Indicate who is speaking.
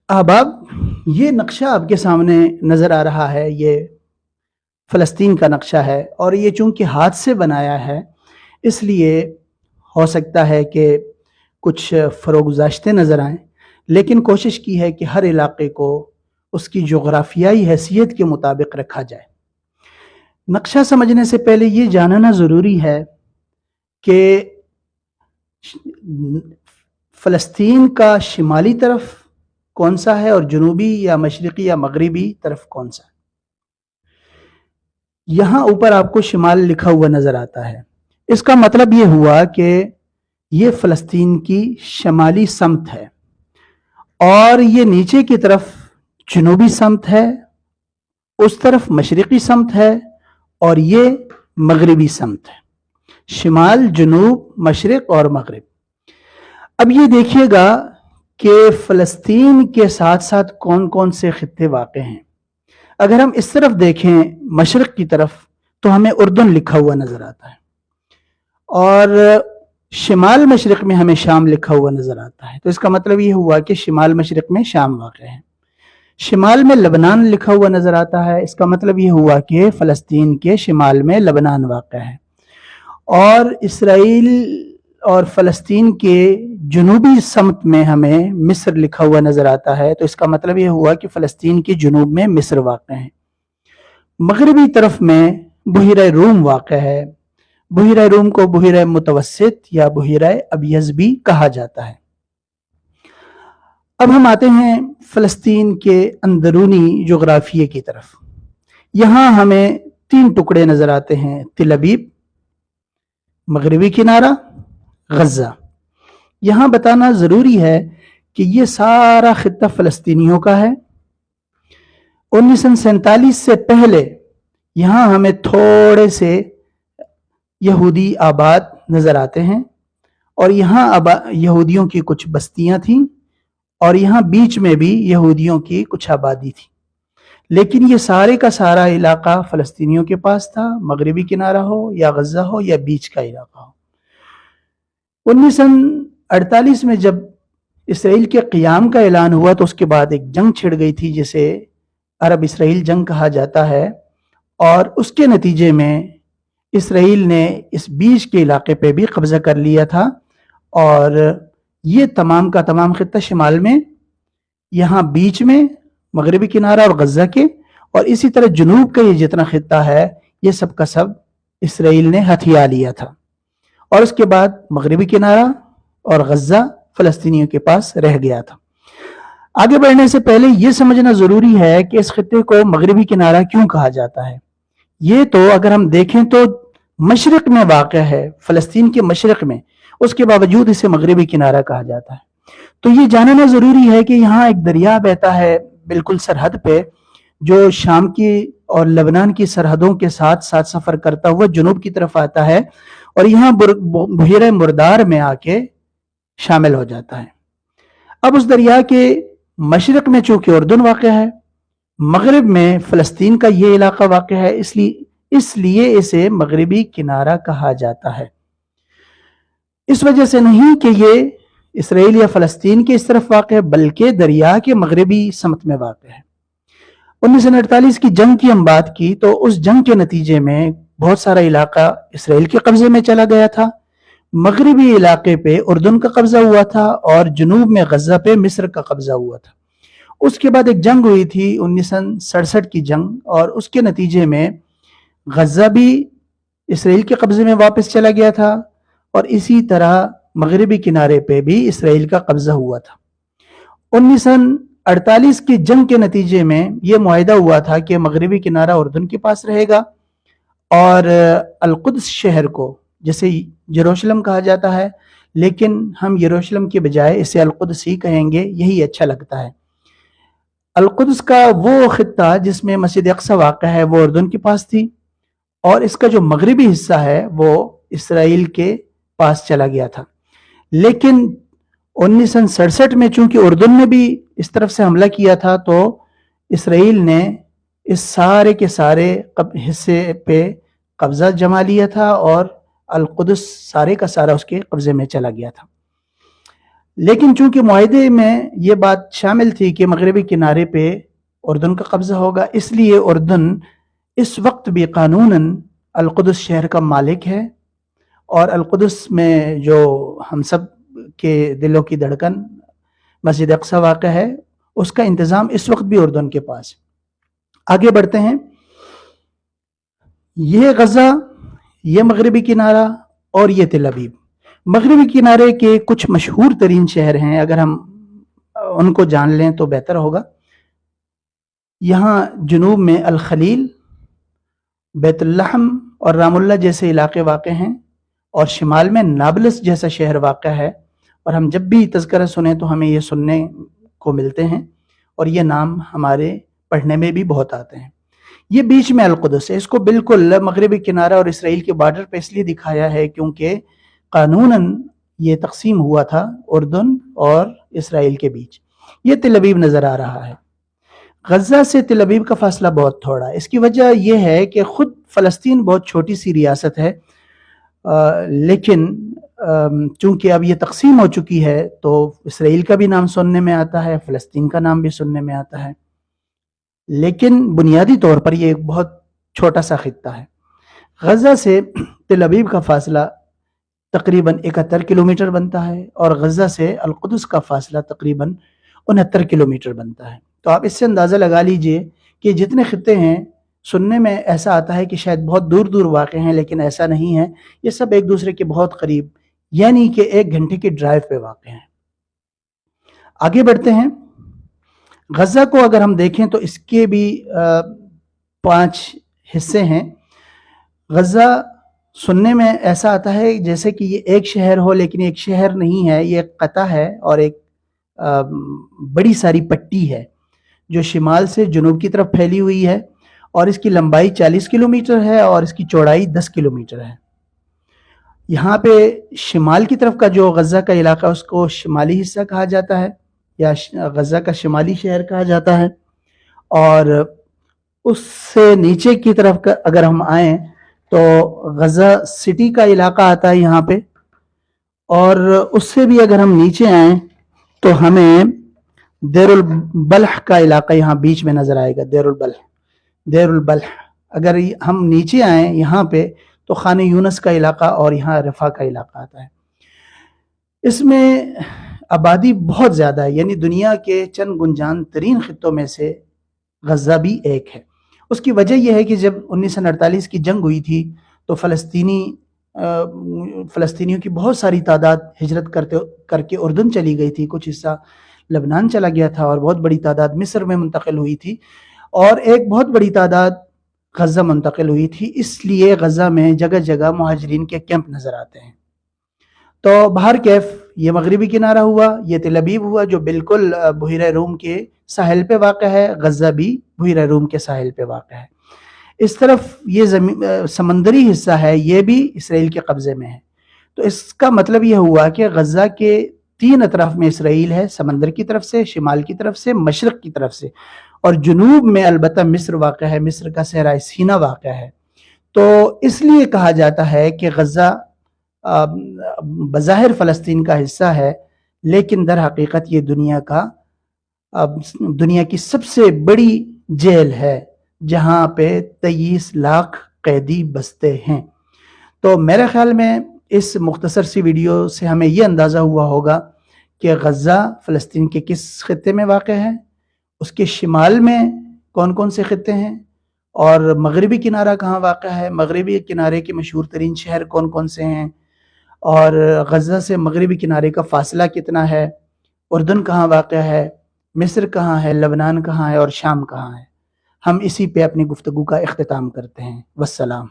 Speaker 1: अहबाब, ये नक्शा आपके सामने नज़र आ रहा है। ये फ़लस्तीन का नक्शा है और ये चूँकि हाथ से बनाया है, इसलिए हो सकता है कि कुछ फ़रोगुज़ाश्ते नज़र आएँ, लेकिन कोशिश की है कि हर इलाक़े को उसकी जोग्राफ़ियाई हैसियत के मुताबिक रखा जाए। नक्शा समझने से पहले ये जानना ज़रूरी है कि फ़लस्तीन का शिमाली तरफ कौन सा है और जनूबी या मशरिक़ी या मगरिबी तरफ कौन सा है। यहाँ ऊपर आपको शिमाल लिखा हुआ नज़र आता है। इसका मतलब ये हुआ कि ये फ़लस्तीन की शमाली समत है और ये नीचे की तरफ जनूबी समत है, उस तरफ मशरिक़ी समत है और ये मगरिबी समत है। शिमाल, जनूब, मशरिक़ और मगरिब। अब ये देखिएगा कि फ़लस्तीन के साथ साथ कौन कौन से खित्ते वाक़े हैं। अगर हम इस तरफ देखें मशरिक़ की तरफ तो हमें उर्दन लिखा हुआ नज़र आता है और शिमाल मशरिक़ में हमें शाम लिखा हुआ नज़र आता है। तो इसका मतलब ये हुआ कि शिमाल मशरिक़ में शाम वाक़ है। शिमाल में लबनान लिखा हुआ नज़र आता है। इसका मतलब ये हुआ कि फ़लस्तीन के शिमाल में लबनान वाक़ है और इसराइल और फ़लस्तीन के जनूबी समत में हमें मिस्र लिखा हुआ नज़र आता है। तो इसका मतलब ये हुआ कि फ़लस्तीन के जनूब में मिस्र वाक़ है। मगरबी तरफ में बुहिरा रूम वाक़ है। बुहिरा रूम को बुहिरा मुतवस्सित या बुहिरा अबियज़ भी कहा जाता है। अब हम आते हैं फ़लस्तीन के अंदरूनी जोग्राफिये की तरफ। यहाँ हमें 3 टुकड़े नज़र आते हैं, तिल अबीब, मगरबी किनारा, गज़ा। यहाँ बताना ज़रूरी है कि ये सारा खित्ता फ़लस्तीनियों का है। 1947 से पहले यहाँ हमें थोड़े से यहूदी आबाद नज़र आते हैं और यहाँ यहूदियों की कुछ बस्तियाँ थीं और यहाँ बीच में भी यहूदियों की कुछ आबादी थी, लेकिन ये सारे का सारा इलाका फ़लस्तीनियों के पास था, मगरबी किनारा हो या गज़ा हो या बीच का इलाका हो। 1948 में जब इसराइल के क़ियाम का ऐलान हुआ तो उसके बाद एक जंग छिड़ गई थी जिसे अरब इसराइल जंग कहा जाता है और उसके नतीजे में इसराइल ने इस बीच के इलाके पे भी कब्ज़ा कर लिया था और ये तमाम का तमाम खित्ता शिमाल में, यहाँ बीच में मगरबी किनारा और गज़ा के, और इसी तरह जनूब का ये जितना खित्ता है ये सब का सब इसराइल ने हथिया लिया था और उसके बाद मगरबी किनारा और गज़ा फ़लस्तीनियों के पास रह गया था। आगे बढ़ने से पहले ये समझना ज़रूरी है कि इस खित्ते को मगरबी किनारा क्यों कहा जाता है। ये तो अगर हम देखें तो मशरिक़ में वाक़या है, फ़लस्तीन के मशरिक़ में, उसके बावजूद इसे मगरबी किनारा कहा जाता है। तो ये जानना ज़रूरी है कि यहाँ एक दरिया बहता है बिल्कुल सरहद पे, जो शाम की और लबनान की सरहदों के साथ साथ सफ़र करता हुआ जनूब की तरफ आता है और यहाँ बुहिरा मुर्दार में आके शामिल हो जाता है। अब उस दरिया के मशरिक़ में चूँकि उर्दन वाक़या है, मगरिब में फ़लस्तीन का ये इलाका वाक़या है, इसलिए इसे मगरबी किनारा कहा जाता है। इस वजह से नहीं कि ये इसराइल या फ़लस्तीन के इस तरफ वाक़ है, बल्कि दरिया के मगरबी समत में वाक़ है। 1948 की जंग की हम बात की तो उस जंग के नतीजे में बहुत सारा इलाका इसराइल के कब्ज़े में चला गया था। मगरबी इलाके पे उर्दन का कब्ज़ा हुआ था और जनूब में गज़ा पे मिस्र का कब्ज़ा हुआ था। उसके बाद एक जंग हुई थी 1967 की जंग, और उसके नतीजे में गज़ा भी इसराइल के कब्ज़े में वापस चला गया था और इसी तरह मगरबी किनारे पे भी इसराइल का कब्ज़ा हुआ था। 1948 की जंग के नतीजे में यह मुआहिदा हुआ था कि मगरबी किनारा उर्दन के पास रहेगा और अल-कुद्स शहर को, जिसे यरूशलेम कहा जाता है, लेकिन हम यरूशलेम के बजाय इसे अल-कुद्स ही कहेंगे, यही अच्छा लगता है। अल-कुद्स का वो खित्ता जिसमें मस्जिद अक्सा वाक़या है वो उर्दन के पास थी और इसका जो मगरबी हिस्सा है वो इसराइल के पास चला गया था। लेकिन 1967 में चूंकि उर्दन ने भी इस तरफ से हमला किया था तो इसराइल ने इस सारे के सारे हिस्से पे कब्ज़ा जमा लिया था और अल-कुद्स सारे का सारा उसके कब्ज़े में चला गया था। لیکن چونکہ معاہدے میں یہ بات شامل تھی کہ مغربی کنارے پہ اردن کا قبضہ ہوگا، اس لیے اردن اس وقت بھی قانوناً القدس شہر کا مالک ہے، اور القدس میں جو ہم سب کے دلوں کی دھڑکن مسجد اقصی واقع ہے، اس کا انتظام اس وقت بھی اردن کے پاس۔ آگے بڑھتے ہیں۔ یہ غزہ، یہ مغربی کنارہ اور یہ تل ابیب۔ مغربی کنارے کے کچھ مشہور ترین شہر ہیں، اگر ہم ان کو جان لیں تو بہتر ہوگا۔ یہاں جنوب میں الخلیل، بیت اللحم اور رام اللہ جیسے علاقے واقع ہیں، اور شمال میں نابلس جیسا شہر واقع ہے، اور ہم جب بھی تذکرہ سنیں تو ہمیں یہ سننے کو ملتے ہیں، اور یہ نام ہمارے پڑھنے میں بھی بہت آتے ہیں۔ یہ بیچ میں القدس ہے، اس کو بالکل مغربی کنارہ اور اسرائیل کے بارڈر پہ اس لیے دکھایا ہے کیونکہ قانوناً یہ تقسیم ہوا تھا اردن اور اسرائیل کے بیچ۔ یہ تل ابیب نظر آ رہا ہے۔ غزہ سے تل ابیب کا فاصلہ بہت تھوڑا ہے۔ اس کی وجہ یہ ہے کہ خود فلسطین بہت چھوٹی سی ریاست ہے، لیکن چونکہ اب یہ تقسیم ہو چکی ہے تو اسرائیل کا بھی نام سننے میں آتا ہے، فلسطین کا نام بھی سننے میں آتا ہے، لیکن بنیادی طور پر یہ ایک بہت چھوٹا سا خطہ ہے۔ غزہ سے تل ابیب کا فاصلہ تقریباً 71 کلومیٹر بنتا ہے، اور غزہ سے القدس کا فاصلہ تقریباً 69 کلومیٹر بنتا ہے۔ تو آپ اس سے اندازہ لگا لیجئے کہ جتنے خطے ہیں، سننے میں ایسا آتا ہے کہ شاید بہت دور دور واقع ہیں، لیکن ایسا نہیں ہے، یہ سب ایک دوسرے کے بہت قریب، یعنی کہ 1 گھنٹے کی ڈرائیو پہ واقع ہیں۔ آگے بڑھتے ہیں۔ غزہ کو اگر ہم دیکھیں تو اس کے بھی 5 حصے ہیں۔ غزہ سننے میں ایسا آتا ہے جیسے کہ یہ ایک شہر ہو، لیکن ایک شہر نہیں ہے، یہ ایک قطع ہے اور ایک بڑی ساری پٹی ہے جو شمال سے جنوب کی طرف پھیلی ہوئی ہے، اور اس کی لمبائی 40 کلومیٹر ہے اور اس کی چوڑائی 10 کلومیٹر ہے۔ یہاں پہ شمال کی طرف کا جو غزہ کا علاقہ اس کو شمالی حصہ کہا جاتا ہے، یا غزہ کا شمالی شہر کہا جاتا ہے، اور اس سے نیچے کی طرف اگر ہم آئیں تو غزہ سٹی کا علاقہ آتا ہے یہاں پہ، اور اس سے بھی اگر ہم نیچے آئیں تو ہمیں دیر البلح کا علاقہ یہاں بیچ میں نظر آئے گا۔ دیر البلح اگر ہم نیچے آئیں یہاں پہ تو خان یونس کا علاقہ اور یہاں رفح کا علاقہ آتا ہے۔ اس میں آبادی بہت زیادہ ہے، یعنی دنیا کے چند گنجان ترین خطوں میں سے غزہ بھی ایک ہے۔ اس کی وجہ یہ ہے کہ جب 1948 کی جنگ ہوئی تھی تو فلسطینیوں کی بہت ساری تعداد ہجرت کر کے اردن چلی گئی تھی، کچھ حصہ لبنان چلا گیا تھا، اور بہت بڑی تعداد مصر میں منتقل ہوئی تھی، اور ایک بہت بڑی تعداد غزہ منتقل ہوئی تھی۔ اس لیے غزہ میں جگہ جگہ مہاجرین کے کیمپ نظر آتے ہیں۔ تو بہر کیف یہ مغربی کنارہ ہوا، یہ تل ابیب ہوا جو بالکل بحیرہ روم کے ساحل پہ واقع ہے، غزہ بھی بحیرہ روم کے ساحل پہ واقع ہے۔ اس طرف یہ سمندری حصہ ہے، یہ بھی اسرائیل کے قبضے میں ہے۔ تو اس کا مطلب یہ ہوا کہ غزہ کے 3 اطراف میں اسرائیل ہے، سمندر کی طرف سے، شمال کی طرف سے، مشرق کی طرف سے، اور جنوب میں البتہ مصر واقع ہے، مصر کا صحرائے سینا واقع ہے۔ تو اس لیے کہا جاتا ہے کہ غزہ بظاہر فلسطین کا حصہ ہے، لیکن در حقیقت یہ دنیا کی سب سے بڑی جیل ہے، جہاں پہ 23 لاکھ قیدی بستے ہیں۔ تو میرے خیال میں اس مختصر سی ویڈیو سے ہمیں یہ اندازہ ہوا ہوگا کہ غزہ فلسطین کے کس خطے میں واقع ہے، اس کے شمال میں کون کون سے خطے ہیں، اور مغربی کنارہ کہاں واقع ہے، مغربی کنارے کے مشہور ترین شہر کون کون سے ہیں، اور غزہ سے مغربی کنارے کا فاصلہ کتنا ہے، اردن کہاں واقع ہے، مصر کہاں ہے، لبنان کہاں ہے، اور شام کہاں ہے۔ ہم اسی پہ اپنی گفتگو کا اختتام کرتے ہیں۔ والسلام۔